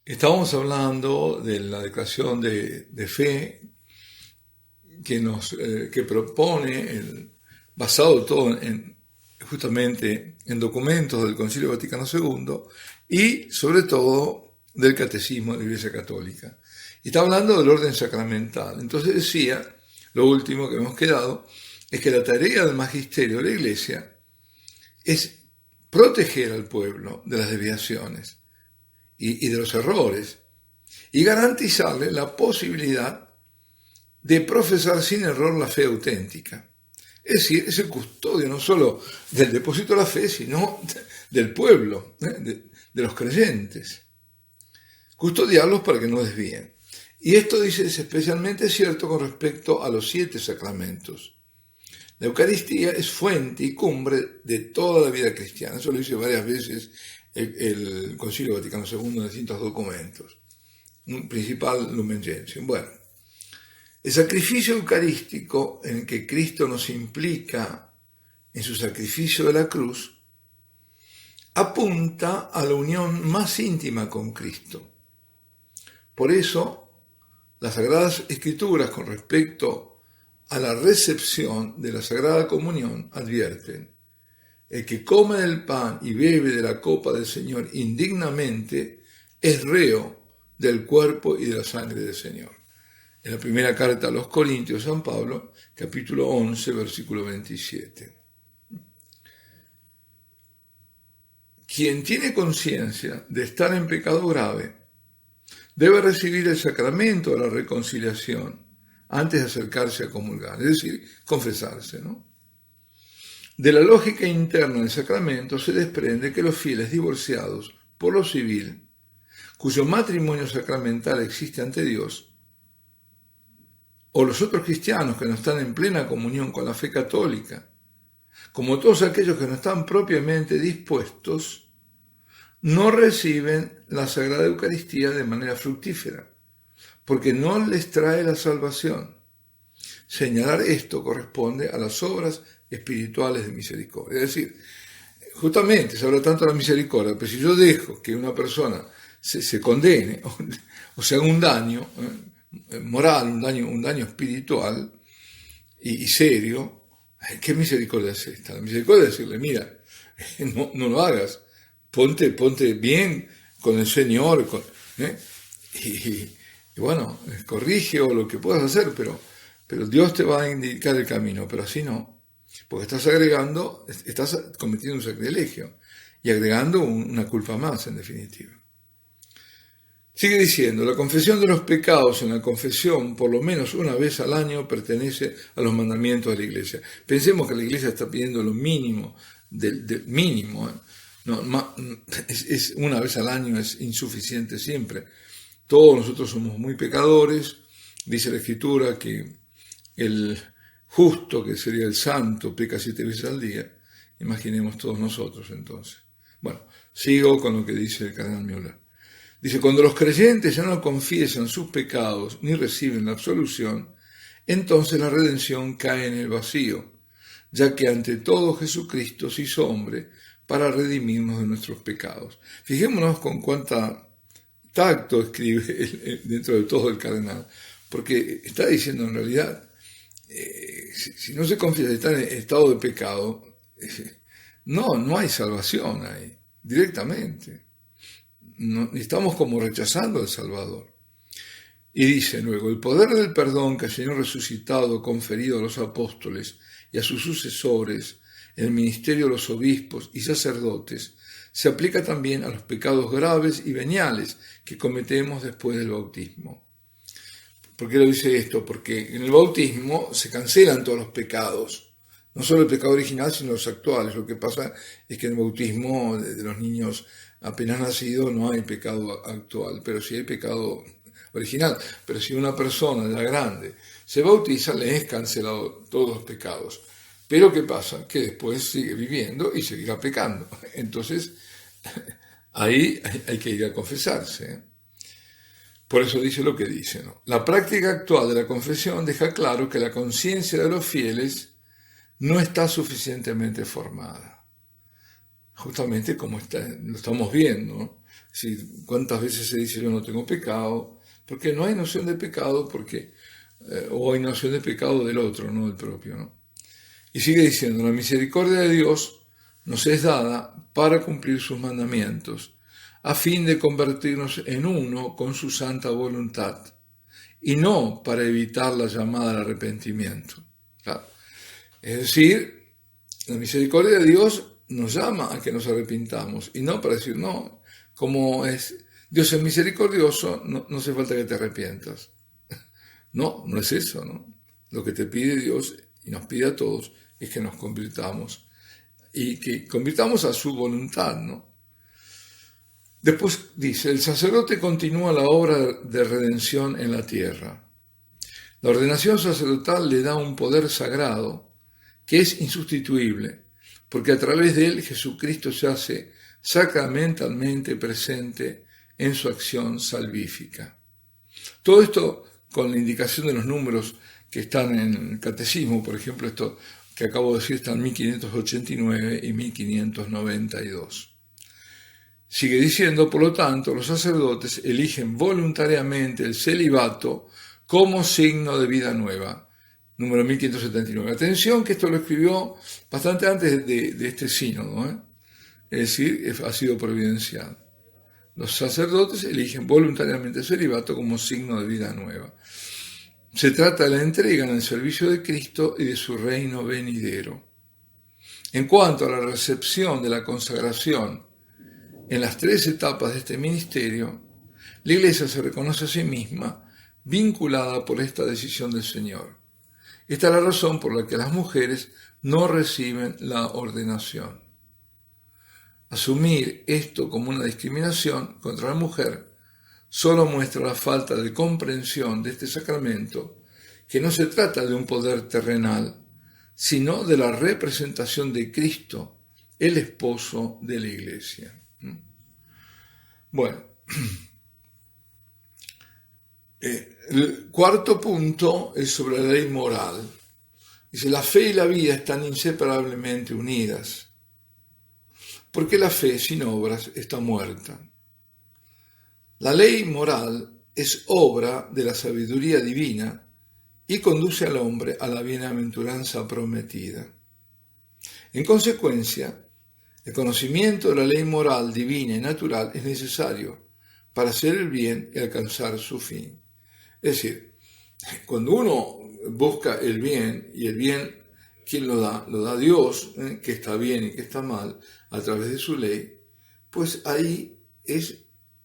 Estábamos hablando de la declaración de fe que propone, basado todo justamente en documentos del Concilio Vaticano II y sobre todo del Catecismo de la Iglesia Católica. Y está hablando del orden sacramental. Entonces decía, lo último que hemos quedado, es que la tarea del magisterio de la Iglesia es proteger al pueblo de las desviaciones y de los errores, y garantizarle la posibilidad de profesar sin error la fe auténtica. Es decir, es el custodio no solo del depósito de la fe, sino del pueblo, de los creyentes. Custodiarlos para que no desvíen. Y esto, dice, es especialmente cierto con respecto a los 7 sacramentos. La Eucaristía es fuente y cumbre de toda la vida cristiana. Eso lo dice varias veces el Concilio Vaticano II en distintos documentos. Un principal Lumen Gentium. Bueno, el sacrificio eucarístico en el que Cristo nos implica en su sacrificio de la cruz apunta a la unión más íntima con Cristo. Por eso, las Sagradas Escrituras con respecto a la recepción de la Sagrada Comunión advierten: el que come del pan y bebe de la copa del Señor indignamente es reo del cuerpo y de la sangre del Señor. En la primera carta a los Corintios, San Pablo, capítulo 11, versículo 27. Quien tiene conciencia de estar en pecado grave debe recibir el sacramento de la reconciliación antes de acercarse a comulgar, es decir, confesarse, ¿no? De la lógica interna del sacramento se desprende que los fieles divorciados por lo civil, cuyo matrimonio sacramental existe ante Dios, o los otros cristianos que no están en plena comunión con la fe católica, como todos aquellos que no están propiamente dispuestos, no reciben la Sagrada Eucaristía de manera fructífera, porque no les trae la salvación. Señalar esto corresponde a las obras espirituales de misericordia. Es decir, justamente se habla tanto de la misericordia, pero si yo dejo que una persona se condene o se haga un daño moral, un daño espiritual y serio, ¿qué misericordia es esta? La misericordia es decirle: mira, no lo hagas, ponte bien con el Señor, y bueno, corrige o lo que puedas hacer, pero Dios te va a indicar el camino, pero así no, porque estás cometiendo un sacrilegio y agregando una culpa más, en definitiva. Sigue diciendo: la confesión de los pecados en la confesión, por lo menos una vez al año, pertenece a los mandamientos de la Iglesia. Pensemos que la Iglesia está pidiendo lo mínimo del mínimo. No, es una vez al año es insuficiente siempre. Todos nosotros somos muy pecadores. Dice la Escritura que el justo, que sería el santo, peca 7 veces al día. Imaginemos todos nosotros entonces. Bueno, sigo con lo que dice el cardenal Müller. Dice: cuando los creyentes ya no confiesan sus pecados ni reciben la absolución, entonces la redención cae en el vacío, ya que ante todo Jesucristo se hizo hombre para redimirnos de nuestros pecados. Fijémonos con cuánta tacto escribe dentro de todo el cardenal, porque está diciendo en realidad, si no se confiesa, está en estado de pecado, no hay salvación ahí, directamente. No, estamos como rechazando al Salvador. Y dice luego: el poder del perdón que el Señor resucitado ha conferido a los apóstoles y a sus sucesores en el ministerio de los obispos y sacerdotes se aplica también a los pecados graves y veniales que cometemos después del bautismo. ¿Por qué lo dice esto? Porque en el bautismo se cancelan todos los pecados, no solo el pecado original, sino los actuales. Lo que pasa es que en el bautismo de los niños apenas nacidos no hay pecado actual, pero sí hay pecado original. Pero si una persona ya grande se bautiza, le es cancelado todos los pecados. Pero ¿qué pasa? Que después sigue viviendo y seguirá pecando. Entonces, ahí hay que ir a confesarse. Por eso dice lo que dice, ¿no? La práctica actual de la confesión deja claro que la conciencia de los fieles no está suficientemente formada. Justamente como lo estamos viendo, ¿no? Si, ¿cuántas veces se dice yo no tengo pecado? Porque no hay noción de pecado, o hay noción de pecado del otro, no del propio, ¿no? Y sigue diciendo, la misericordia de Dios nos es dada para cumplir sus mandamientos, a fin de convertirnos en uno con su santa voluntad, y no para evitar la llamada al arrepentimiento. ¿Claro? Es decir, la misericordia de Dios nos llama a que nos arrepintamos, y no para decir, no, como Dios es misericordioso, no hace falta que te arrepientas. No, no es eso, ¿no? Lo que te pide Dios, y nos pide a todos, es que nos convirtamos, y que convirtamos a su voluntad, ¿no? Después dice, el sacerdote continúa la obra de redención en la tierra. La ordenación sacerdotal le da un poder sagrado que es insustituible, porque a través de él Jesucristo se hace sacramentalmente presente en su acción salvífica. Todo esto con la indicación de los números que están en el catecismo, por ejemplo, esto que acabo de decir está en 1589 y 1592. Sigue diciendo, por lo tanto, los sacerdotes eligen voluntariamente el celibato como signo de vida nueva. Número 1579. Atención que esto lo escribió bastante antes de este sínodo, ¿eh? Es decir, ha sido providencial. Los sacerdotes eligen voluntariamente el celibato como signo de vida nueva. Se trata de la entrega en el servicio de Cristo y de su reino venidero. En cuanto a la recepción de la consagración en las 3 etapas de este ministerio, la Iglesia se reconoce a sí misma vinculada por esta decisión del Señor. Esta es la razón por la que las mujeres no reciben la ordenación. Asumir esto como una discriminación contra la mujer solo muestra la falta de comprensión de este sacramento, que no se trata de un poder terrenal, sino de la representación de Cristo, el esposo de la Iglesia. Bueno, el cuarto punto es sobre la ley moral. Dice, la fe y la vida están inseparablemente unidas, porque la fe sin obras está muerta. La ley moral es obra de la sabiduría divina y conduce al hombre a la bienaventuranza prometida. En consecuencia, el conocimiento de la ley moral divina y natural es necesario para hacer el bien y alcanzar su fin. Es decir, cuando uno busca el bien, y el bien, ¿quién lo da? Lo da Dios, que está bien y que está mal, a través de su ley, pues ahí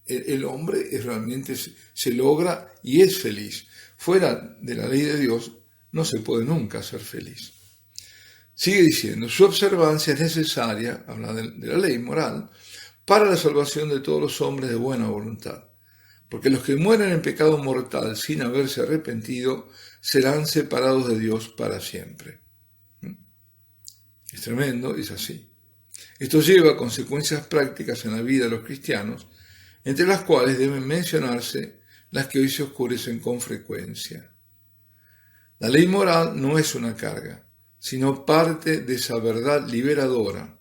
el hombre realmente se logra y es feliz. Fuera de la ley de Dios no se puede nunca ser feliz. Sigue diciendo, su observancia es necesaria, habla de la ley moral, para la salvación de todos los hombres de buena voluntad, porque los que mueren en pecado mortal sin haberse arrepentido serán separados de Dios para siempre. Es tremendo, es así. Esto lleva a consecuencias prácticas en la vida de los cristianos, entre las cuales deben mencionarse las que hoy se oscurecen con frecuencia. La ley moral no es una carga, sino parte de esa verdad liberadora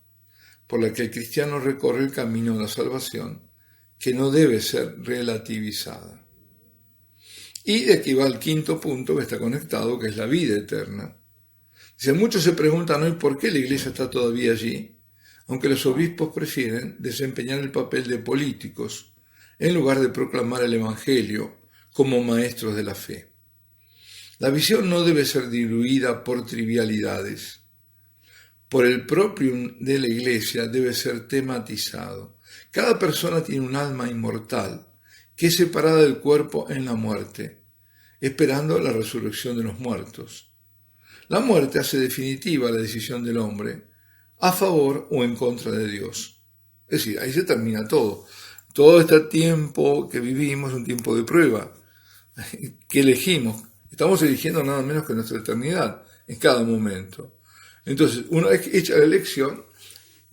por la que el cristiano recorre el camino de la salvación, que no debe ser relativizada. Y de aquí va el quinto punto que está conectado, que es la vida eterna. Dice, muchos se preguntan hoy por qué la Iglesia está todavía allí, aunque los obispos prefieren desempeñar el papel de políticos en lugar de proclamar el Evangelio como maestros de la fe. La visión no debe ser diluida por trivialidades. Por el propio de la Iglesia debe ser tematizado. Cada persona tiene un alma inmortal que es separada del cuerpo en la muerte, esperando la resurrección de los muertos. La muerte hace definitiva la decisión del hombre a favor o en contra de Dios. Es decir, ahí se termina todo. Todo este tiempo que vivimos es un tiempo de prueba. ¿Qué elegimos? Estamos eligiendo nada menos que nuestra eternidad en cada momento. Entonces, una vez hecha la elección,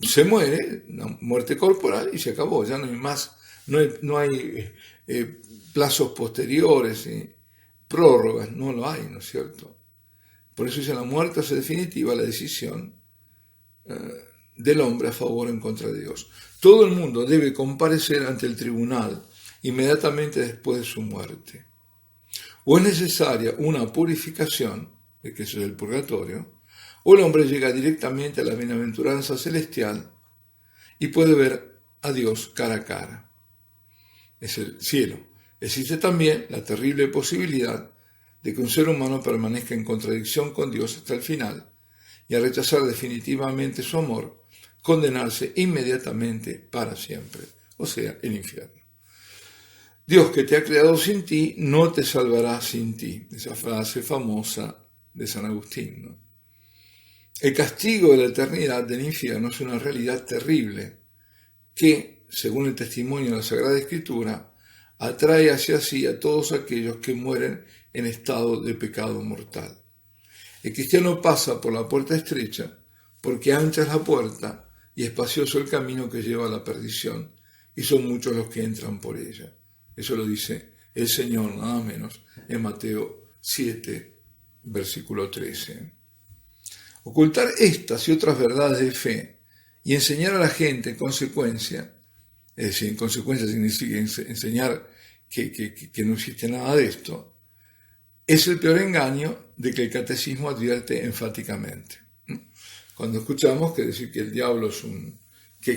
se muere, una muerte corporal, y se acabó. Ya no hay más, no hay plazos posteriores, prórrogas, no lo hay, ¿no es cierto? Por eso dice, la muerte hace definitiva la decisión del hombre a favor o en contra de Dios. Todo el mundo debe comparecer ante el tribunal inmediatamente después de su muerte. O es necesaria una purificación, que es el purgatorio, o el hombre llega directamente a la bienaventuranza celestial y puede ver a Dios cara a cara. Es el cielo. Existe también la terrible posibilidad de que un ser humano permanezca en contradicción con Dios hasta el final y al rechazar definitivamente su amor, condenarse inmediatamente para siempre, o sea, el infierno. Dios que te ha creado sin ti, no te salvará sin ti. Esa frase famosa de San Agustín, ¿no? El castigo de la eternidad del infierno es una realidad terrible que, según el testimonio de la Sagrada Escritura, atrae hacia sí a todos aquellos que mueren en estado de pecado mortal. El cristiano pasa por la puerta estrecha porque ancha es la puerta y espacioso el camino que lleva a la perdición, y son muchos los que entran por ella. Eso lo dice el Señor, nada menos, en Mateo 7, versículo 13. Ocultar estas y otras verdades de fe y enseñar a la gente en consecuencia, es decir, en consecuencia significa enseñar que no existe nada de esto, es el peor engaño de que el catecismo advierte enfáticamente. Cuando escuchamos que decir que el diablo es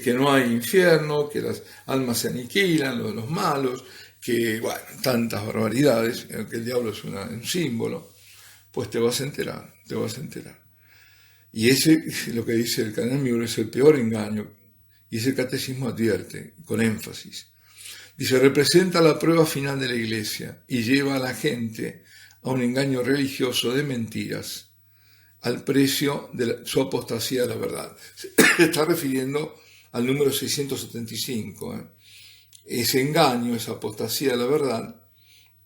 que no hay infierno, que las almas se aniquilan, los malos, que, bueno, tantas barbaridades, que el diablo es un símbolo, pues te vas a enterar. Y ese, lo que dice el cardenal Müller, es el peor engaño, y ese catecismo advierte con énfasis. Dice, representa la prueba final de la Iglesia y lleva a la gente a un engaño religioso de mentiras al precio de su apostasía de la verdad. Se está refiriendo al número 675. Ese engaño, esa apostasía de la verdad,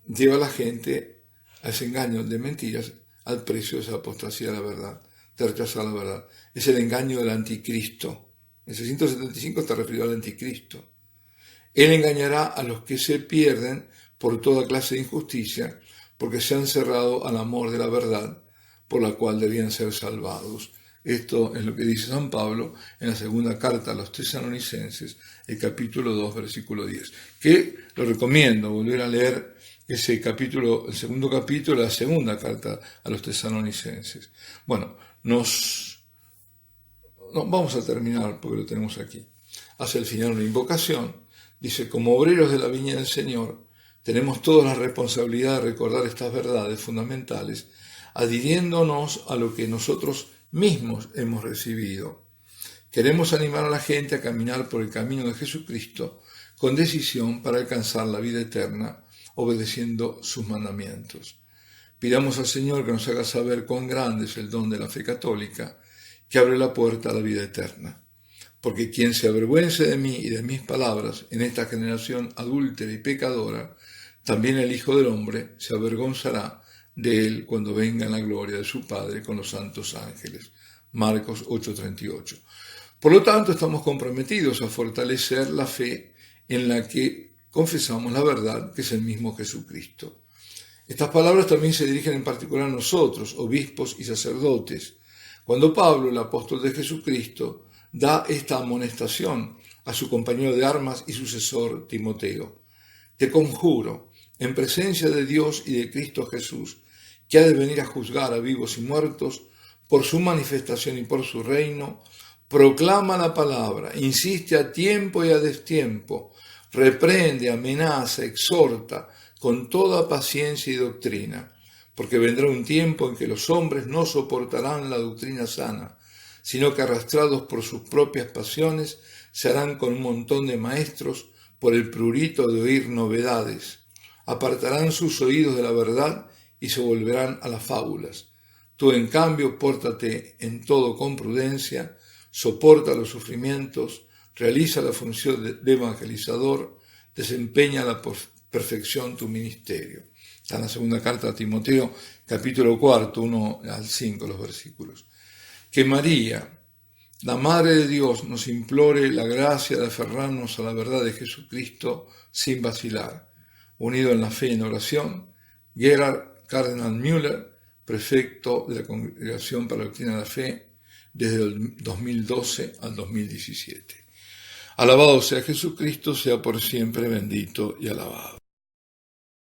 lleva a la gente a ese engaño de mentiras al precio de esa apostasía de la verdad, de rechazar la verdad. Es el engaño del anticristo. El 675 está referido al anticristo. Él engañará a los que se pierden por toda clase de injusticia, porque se han cerrado al amor de la verdad, por la cual debían ser salvados. Esto es lo que dice San Pablo en la segunda carta a los tesalonicenses, el capítulo 2, versículo 10, que lo recomiendo volver a leer ese capítulo, el segundo capítulo de la segunda carta a los tesalonicenses. Bueno, vamos a terminar porque lo tenemos aquí. Hace al final una invocación. Dice, como obreros de la viña del Señor, tenemos toda la responsabilidad de recordar estas verdades fundamentales, adhiriéndonos a lo que nosotros mismos hemos recibido. Queremos animar a la gente a caminar por el camino de Jesucristo con decisión para alcanzar la vida eterna, obedeciendo sus mandamientos. Pidamos al Señor que nos haga saber cuán grande es el don de la fe católica, que abre la puerta a la vida eterna. Porque quien se avergüence de mí y de mis palabras en esta generación adúltera y pecadora, también el Hijo del Hombre se avergonzará de él cuando venga en la gloria de su Padre con los santos ángeles. Marcos 8:38. Por lo tanto, estamos comprometidos a fortalecer la fe en la que confesamos la verdad, que es el mismo Jesucristo. Estas palabras también se dirigen en particular a nosotros, obispos y sacerdotes. Cuando Pablo, el apóstol de Jesucristo, da esta amonestación a su compañero de armas y sucesor Timoteo. Te conjuro, en presencia de Dios y de Cristo Jesús, que ha de venir a juzgar a vivos y muertos, por su manifestación y por su reino, proclama la palabra, insiste a tiempo y a destiempo, reprende, amenaza, exhorta, con toda paciencia y doctrina, porque vendrá un tiempo en que los hombres no soportarán la doctrina sana, sino que arrastrados por sus propias pasiones se harán con un montón de maestros por el prurito de oír novedades. Apartarán sus oídos de la verdad y se volverán a las fábulas. Tú, en cambio, pórtate en todo con prudencia, soporta los sufrimientos, realiza la función de evangelizador, desempeña a la perfección tu ministerio. Está en la segunda carta a Timoteo, capítulo 4, 1 al 5, los versículos. Que María, la Madre de Dios, nos implore la gracia de aferrarnos a la verdad de Jesucristo sin vacilar. Unido en la fe y en oración, Gerhard Cardenal Müller, prefecto de la Congregación para la Doctrina de la Fe, desde el 2012 al 2017. Alabado sea Jesucristo, sea por siempre bendito y alabado.